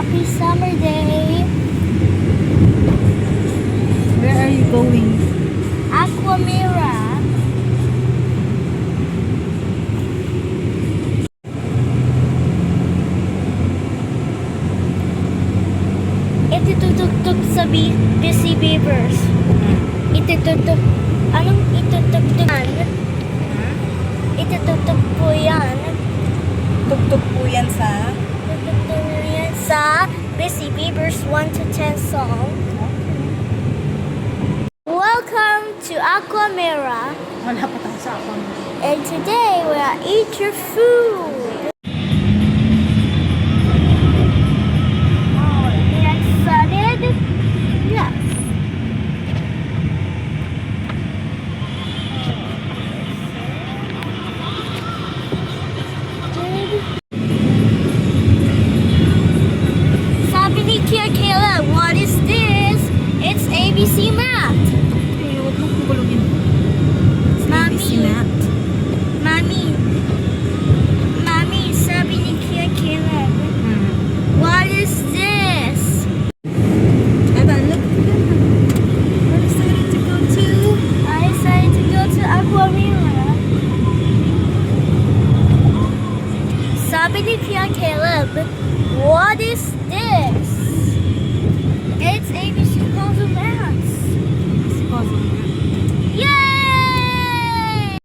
happy summer day. Where are you going? Aquamira. Itutugtog sa Busy Beavers. Itutugtog. Anong itutugtugan? Itutugtog po yan. Tugtog po yan sa... Itutugtog yan sa Busy Beavers 1 to 10 song. Welcome to Aquamira. Wala pa tayo sa akong. And today we are eat your food. Oh, you excited? Yes. Sabi ni Tia Kayla, what is this? It's ABC Math. Eh, huwag mo kugulugin. Mami. Sinat. Mommy, sabi ni Tia Kayla, what is this? Evan, look. We're excited to go to... I decided to go to Aquamira. Sabi ni Tia Caleb, what is this? It's ABC Puzzle Maths. Yay!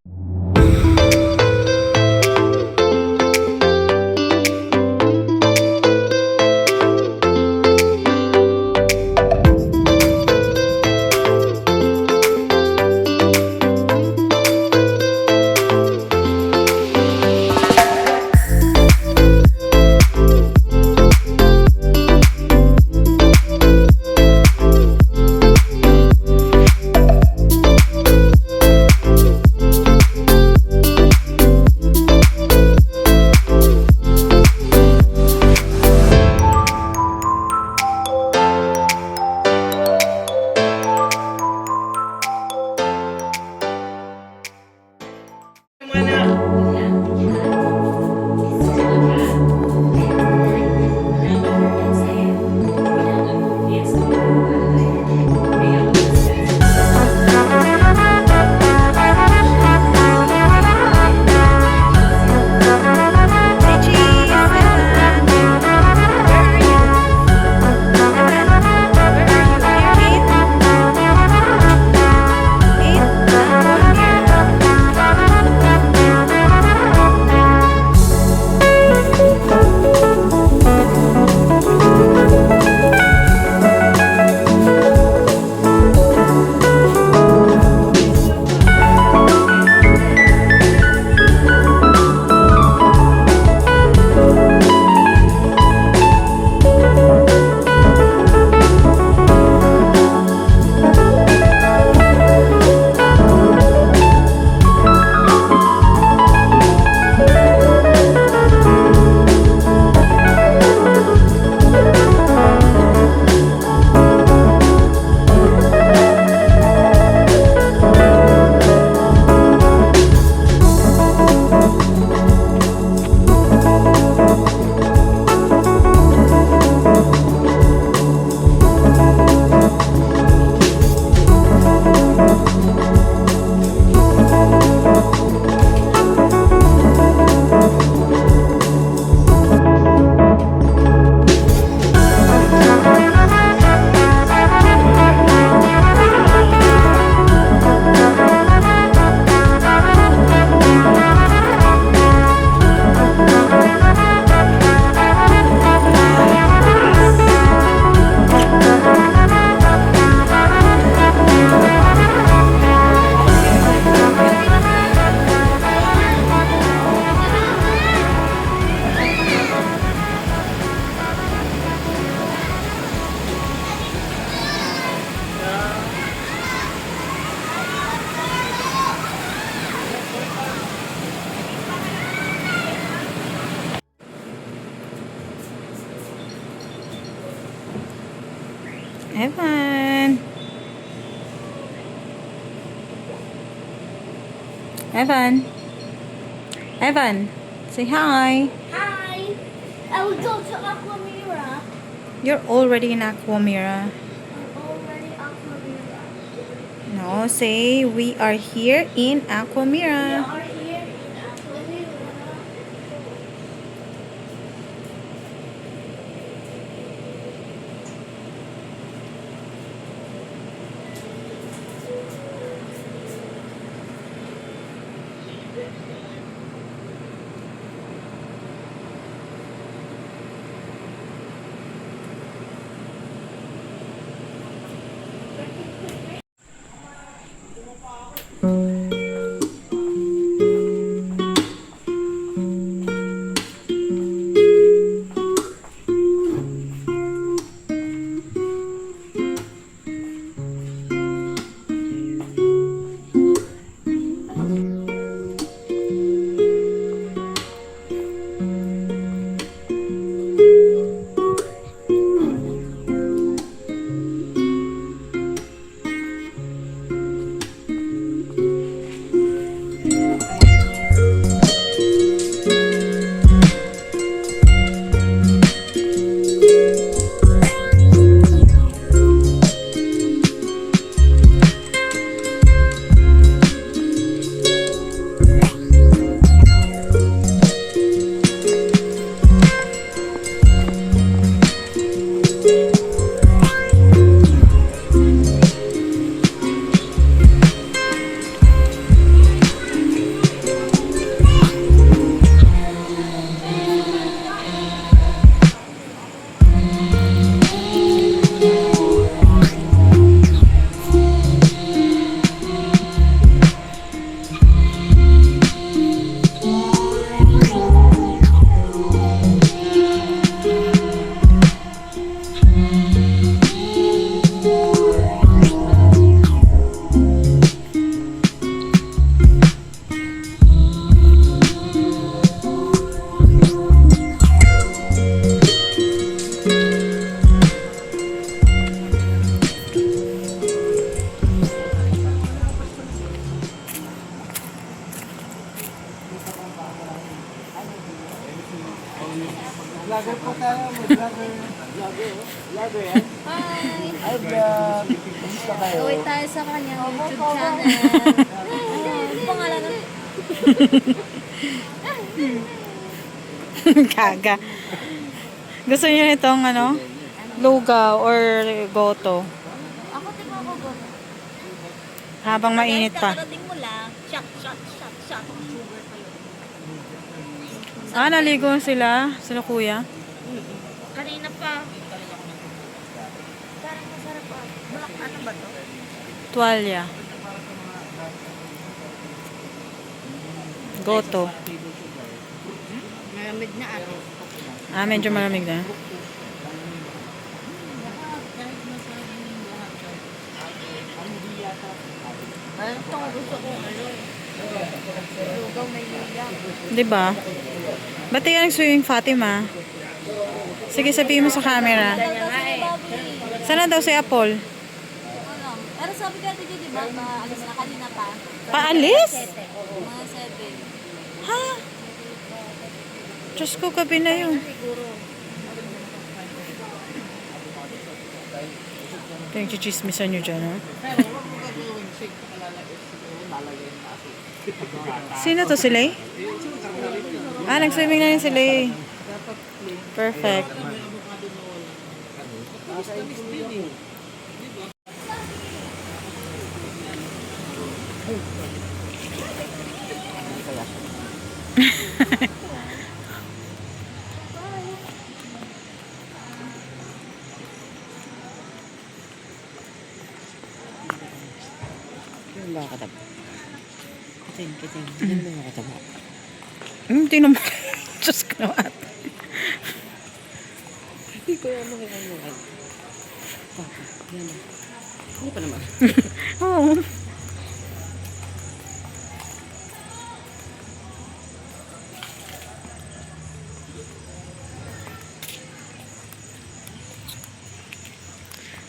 Evan. Evan. Evan. Say hi. Hi. I will go to Aquamira. You're already in Aquamira. Already Aquamira. No, say we are here in Aquamira. Are here in Aquamira. Vlogger po tayo, vlogger. Vlogger yan. Hi! Hi vlog. Kumusta kayo? Uwi tayo sa kanyang YouTube channel. Ano pangalan nun? Gaga. Gusto niyo nitong ano? Lugaw or goto? Ako tingnan ko ba? Habang mainit pa. Kakarating mo lang. Shot, shot, shot, shot. Sugar pa yun. Ah, naligo sila kuya. Kanina pa. Parang masarap pa. Bulak, ano ba to? Tuwalya. Goto. Maramig na ano. Ah, medyo malamig na. Ano itong gusto ko ano? Lugaw may lugaw. Di ba? Ba't yan nag-swimming, Fatima? Sige, sabihin mo sa camera. Sana daw si Apple? Ano? Pero sabi ka dito, di ba? Alis na kanina pa. Paalis? Mga 7. Ha? Diyos ko, gabi na yun. Siguro. Pinag-chismisan nyo dyan, ha? Sino to, si Lay? Ah, nag-swimming na rin si Lay. Perfect. Yung mga kataba. Kiting. Yung mga kataba. Hindi naman. Diyos ko naman. Hindi ko yung mga kataba. Papa, yan. Ano pa naman? Oo.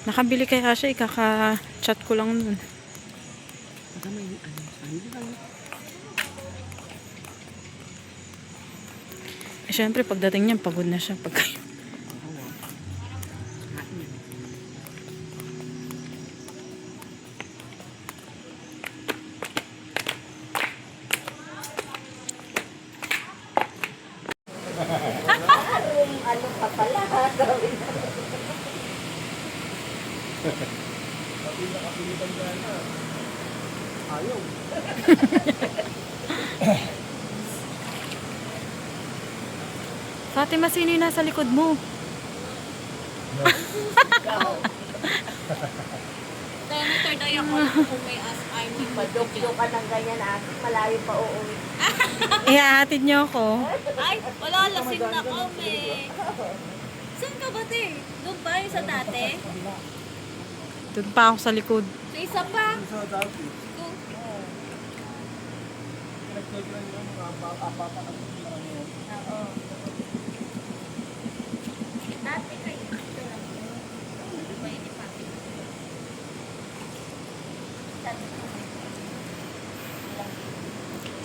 Nakabili kaya siya, ikaka-chat ko lang nun. Baka may ano lang. Eh, syempre, pagdating niya, pagod na siya. Fatima, sino yung nasa likod mo? Diameter daw yung kung may as I'm Padok-dok ka ng ganyan ate, malayo pa uuwi. Ihahatid niyo ako. Ay, wala, lasing na kami. Saan ka ba, te? Doon ba yung sa dati? Doon pa ako sa likod. Sa isa pa? Go. Ate kayo.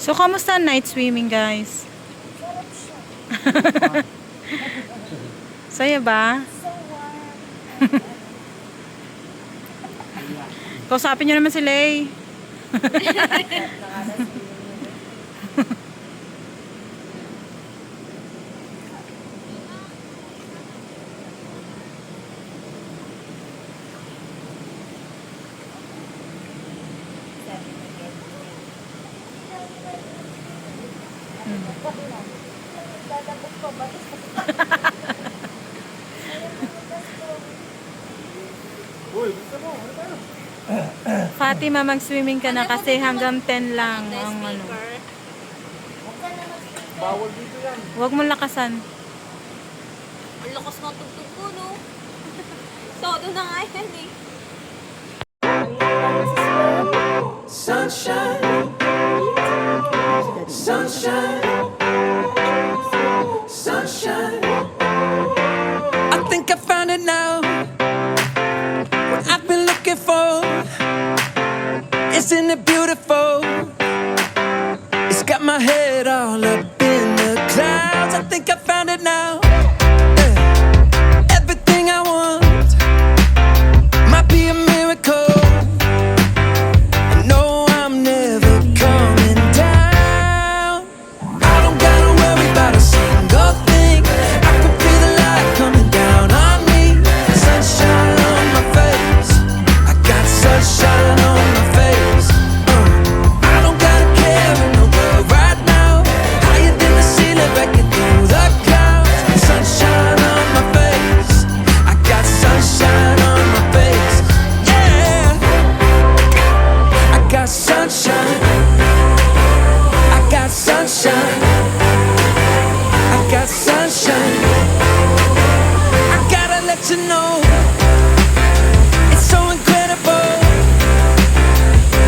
So, kamusta ang night swimming, guys? Saya ba? So warm. Kausapin niyo naman si Lay. Dadabog ko ba? Fatima, mag-swimming ka na kasi hanggang 10 lang ang ano. Bawal. Huwag mo lakasan. Ang lakas ng tugtog ko, no? Todo na nga yan, eh. Sunshine, sunshine, sunshine. I think I found it now. What I've been looking for. Isn't it beautiful? It's got my head all up in the clouds. I think I found it now. Yeah. Everything I want might be a miracle. No, I'm never coming down. I don't gotta worry about a single thing. I can feel the light coming down on me. Sunshine on my face. I got sunshine on my face. I don't gotta care in the world right now. Higher than the ceiling, breaking through the clouds. Sunshine on my face. I got sunshine on my face. Yeah. I got sunshine. I got sunshine. I got sunshine. I gotta let you know, it's so incredible.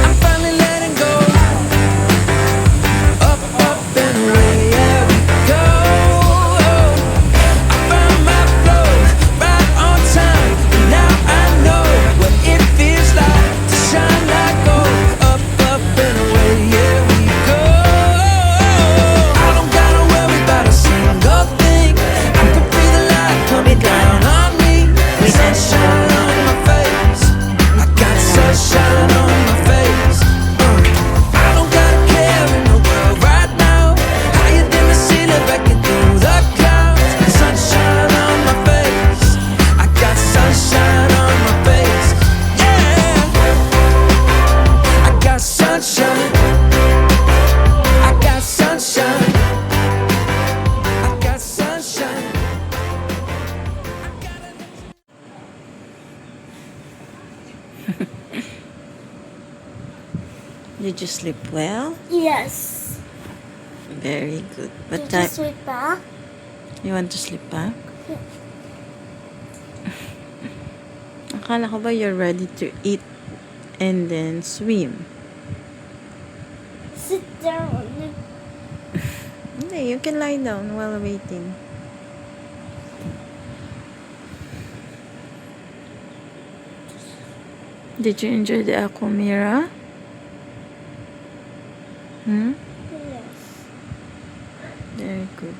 I'm finally letting go. Up, up and away, yeah, we go. I found my flow right on time. And now I know what it feels like to shine like gold. Up, up and away, yeah, we go. I don't gotta worry about a single thing. I can feel the light coming down on me. Sunshine on my face. I got sunshine on my face. I don't gotta care in the world right now. Higher than the ceiling, breaking through the clouds. Sunshine on my face. I got sunshine on my face. Yeah. I got sunshine. I got sunshine. I got sunshine. Did you sleep well? Yes. Very good. What Did you time? sleep back? You want to sleep back? Akala ko ba you're ready to eat and then swim? Sit down. Hindi, you can lie down while waiting. Did you enjoy the Aquamira? Yes. Very good.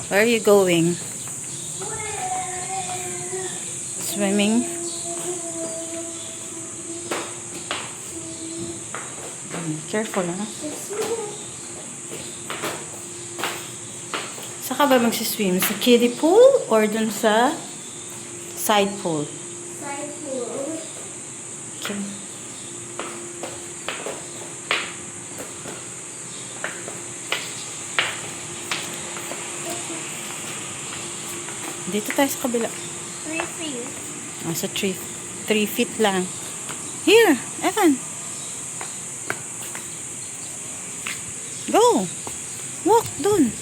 Where are you going? swimming. Careful, ha? Saan ka ba magsiswim? Sa kiddie pool or dun sa side pool? Side pool. Okay. Dito tayo sa kabila. 3 feet. Sa 3 feet lang. Here, Evan. Go. Walk dun.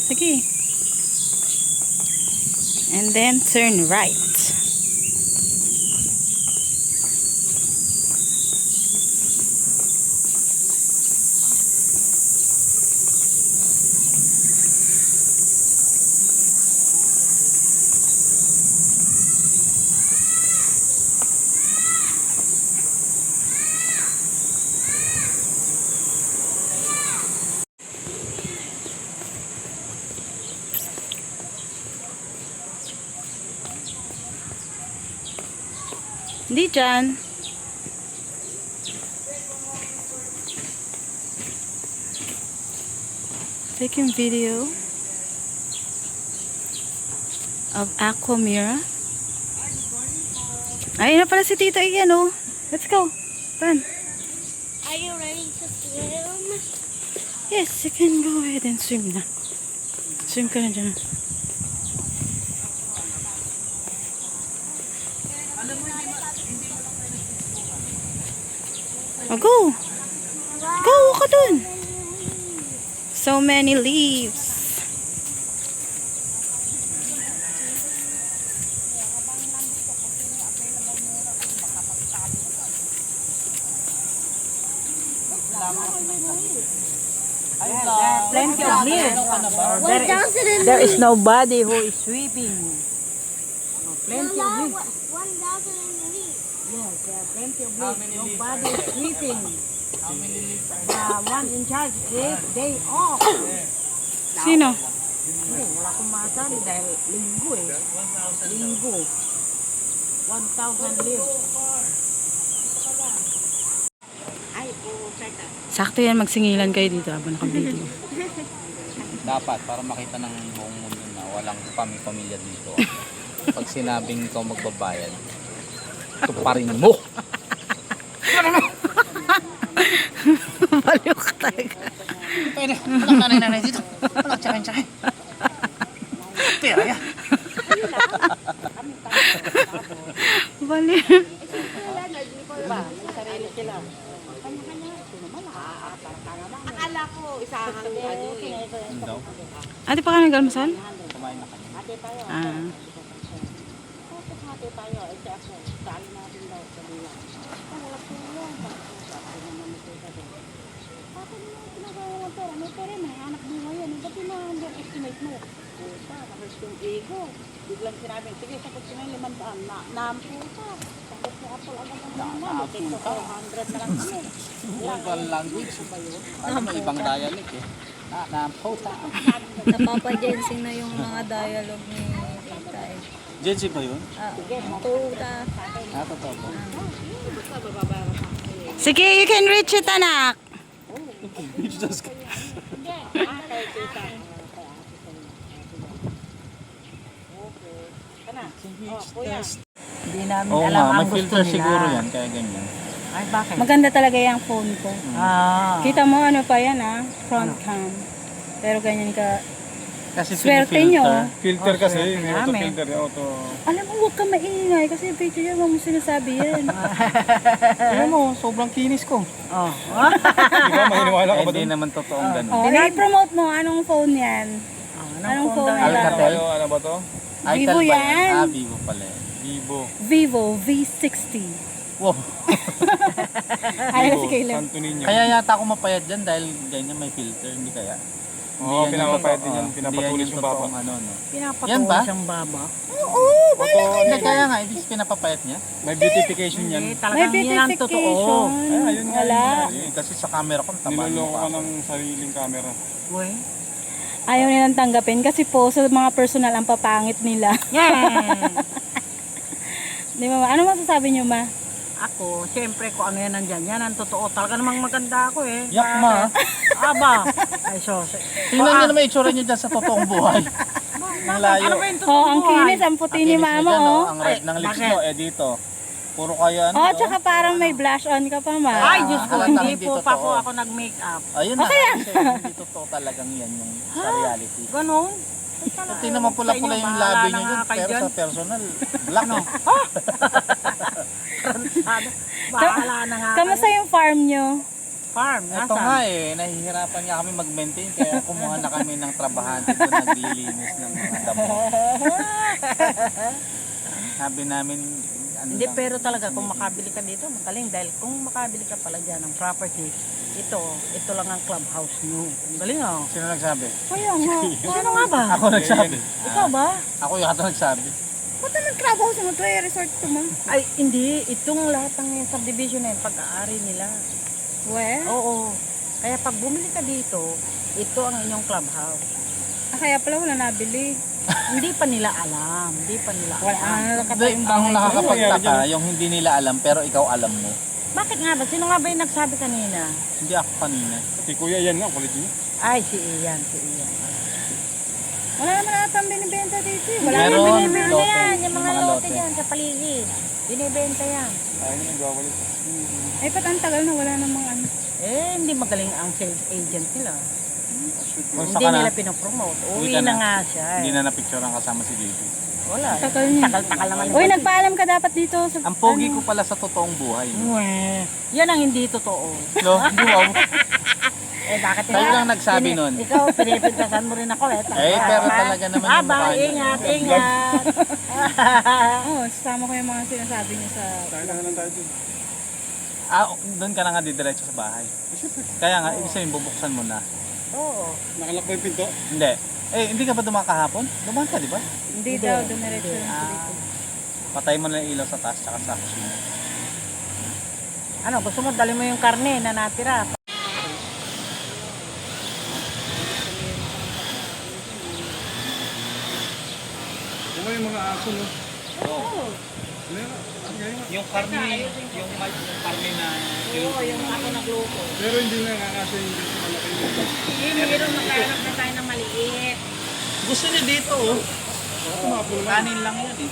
Sige. And then turn right. Hindi dyan. Taking video of Aquamira. Ayun na pala si Tita Ian, oh. Let's go. Run. Are you ready to swim? Yes, you can go ahead and swim na. Swim ka na dyan. Oh, go! Go! Ka dun! So many leaves. Plenty of leaves. 1,000 There is nobody who is sweeping. Plenty of leaves. 1,000 leaves. Yes, there are plenty of leaves. Nobody is sweeping. The one in charge is day off. Sino? Hindi, wala akong masabi dahil linggo eh. Linggo. 1,000 leaves. Ay, Sakto yan, magsingilan kayo dito habang naka-video. Dapat para makita ng buong mundo na walang pamilya dito. Pag sinabing ikaw magbabayad, tuparin mo. Baliw ka talaga. Pwede, walang nanay dito. Walang tsakin. Pera yan. Baliw. sarili sila. Akala ko isang ano eh. Ate pa ka nag-almusal? Kumain na kami. Ah. Biglang sinabi, sige, sagot ko na 500 na naamputa. Sagot ko Apple agad ang naman. Take ko 400 na lang kami. Local language. Ano may ibang dialect eh. Nampota. Napapa-jensing na yung mga dialogue ni Tita eh. Jensi ba yun? Tuta. Totoo po. Sige, you can reach it, anak. Hindi namin Oo alam nga, ang may gusto filter nila. siguro yan, kaya ganyan. Ay, bakit? Maganda talaga yung phone ko. Ah. Kita mo ano pa yan, front cam. Pero ganyan ka. Kasi Swerte nyo. Filter kasi, swerte may namin. auto-filter, auto. Alam mo, huwag ka maingay kasi video yan, huwag mo sinasabi yan. Tingnan mo, sobrang kinis ko. Oh. Di ba, maniniwala ka ba Hindi doon? naman totoong ganun. Oh, i-promote mo, anong phone yan? Anong phone Ano nila? ba kayo, ano ba to? Vivo Itel ba yan. Vivo pala yan. Vivo. Vivo V60. Wow. Ayaw na si Vivo, Caleb. Santo Niño. Kaya yata ako mapayat dyan dahil ganyan may filter, hindi kaya? Oo, pinapapayat din yan. Hindi Pinapatulis yung baba. totoong ano, no? Pinapatuloy Yan ba? siyang baba. Hindi, kaya nga, ibig pinapapayat niya. May beautification yan. Hindi, talagang yan ang totoo. Ay, ayun nga. Wala. Eh, kasi sa camera ko, taba Niloloko ka ng sariling camera. Uy. Ayaw nilang tanggapin kasi po sa mga personal ang papangit nila. Yeah! Di ba ma? Ano masasabi niyo ma? Ako, siyempre kung ano yan nandyan, yan ang totoo. Talaga namang maganda ako eh. Yak, ma. Aba. Ay, sos. Tingnan niyo naman itsura niyo dyan sa totoong buhay. Ang layo. Ano ba yung totoo? Oh, ang kinis, ang puti ni Ang kinis niyo mama dyan, no? oh. Ang red ng lips bakit? niyo, eh dito. Puro kayo ano. Oh, tsaka parang may blush on ka pa ma. Ay, Diyos ko, Halatang hindi hindi po pa totoo. ako nag-makeup. Ayun na, kasi hindi totoo talagang yan yung sa reality. Ganon? So, tingnan mo pula-pula yung labi niyo dyan, pero sa personal, black eh. Bahala na nga. Kamusta yung farm niyo? Farm? Ito nga eh, nahihirapan nga kami mag-maintain kaya kumuha na kami ng trabahante doon naglilinis ng mga damo. Sabi namin, ano Hindi, lang, pero talaga kung makabili ka dito, magaling. Dahil kung makabili ka pala dyan ng property, ito lang ang clubhouse nyo. Ang galing ah. sino nagsabi? Kaya nga. Sino nga ba? Ako nagsabi. Ikaw ba? Ako yata nagsabi. Ba't naman clubhouse mo to eh? Resort to ma. Ay, hindi. Itong lahat ng subdivision na yun, pag-aari nila. Well? Oo. Kaya pag bumili ka dito, ito ang inyong clubhouse. Kaya pala wala nabili. Hindi pa nila alam. Hindi pa nila alam. Hindi, ang nakakapagtaka, yung hindi nila alam pero ikaw alam mo. Bakit nga ba? Sino nga ba yung nagsabi kanina? Hindi ako kanina. Si Kuya yan na, kulit niyo. Ay, si Ian, si Ian. Wala naman atang binibenta dito eh. Wala Meron, naman binibenta lote. yan. Yung mga lote dyan sa paligid. Binibenta yan. Ayun na nagwawalit. Ay, ba't ang tagal na wala namang ano? Eh, hindi magaling ang sales agent nila. Basta Hindi ka na, nila pinopromote. Uwi Uwi ka na na. nga siya. hindi Eh. na napicturean kasama si JP. Wala. Tagal niya. Takal naman. Uy, nagpaalam ka dapat dito sa... Ang pogi ko pala sa totoong buhay. Uwe. Yan ang hindi totoo. No, hindi wow. Eh, bakit Kayo lang nagsabi nun. Ikaw, pinipintasan mo rin ako eh. Eh, pero talaga naman yung Aba, mukha niyo. ingat, ingat. Oo, sasama ko yung mga sinasabi niya sa... Tayo na lang tayo dun. Ah, doon ka na nga didiretso sa bahay. Kaya nga, ibig sabihin, bubuksan mo na. Oo. Nakalak ba yung pinto? Hindi. Eh, hindi ka ba dumaan kahapon? Dumaan ka, di ba? Hindi daw, dumiretso lang sa dito. Patay mo na yung ilaw sa taas, tsaka sa kusina. Ano, gusto mo dali mo yung karne na natira. Ano yung mga aso, no? Yung karne, yung karne na... Oo, yung ako nagluto. Pero hindi na kakasya yung dito malaki yung Hindi, mayroon magkahanap na tayo ng maliit. Gusto niya dito, oh. Kanin lang yan, eh.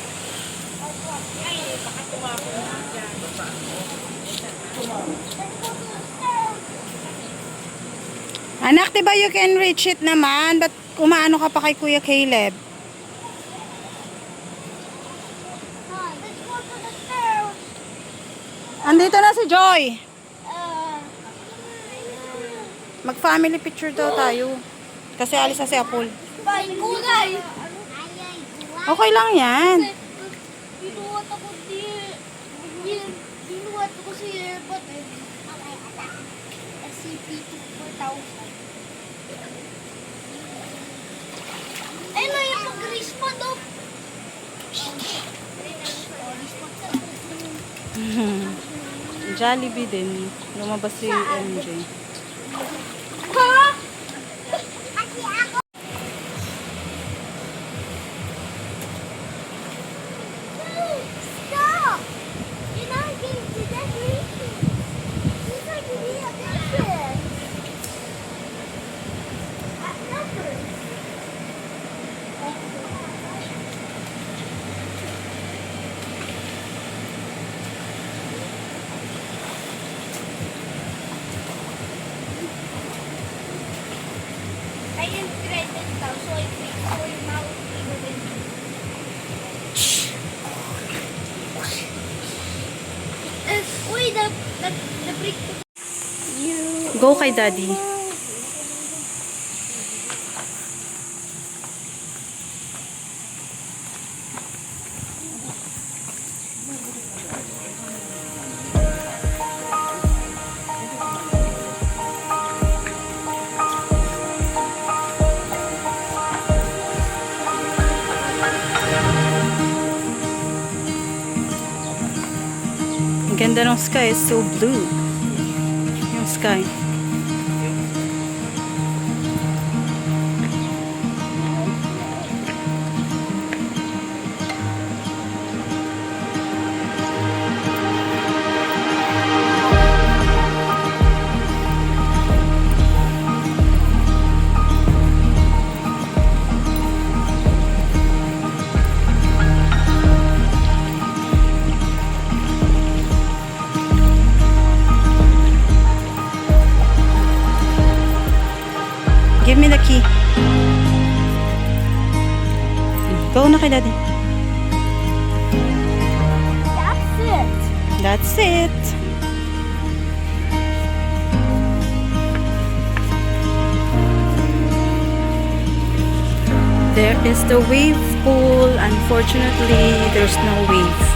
Anak, diba you can reach it naman? Ba't kumaano ka pa kay Kuya Caleb? Let's go to the stairs. Andito na si Joy. Uh, Mag-family picture daw tayo. Kasi alis na si Apple. Bye, kulay. Okay lang yan. Binuhat ako binuhat ako si Airbat eh. SCP-24,000. Ay, na yung mag-respawn daw. Jollibee din. Lumabas si MJ. Ha? Stop! You're not getting to that reason. He's like a real person. Number. Ayun, credit daw. So, it makes for your mouth even. Uy, the brick. Go kay Daddy. Ganda ng sky, it's so blue. Yung sky. Give me the key. Go na kay daddy. That's it. That's it. There is the wave pool. Unfortunately, there's no wave.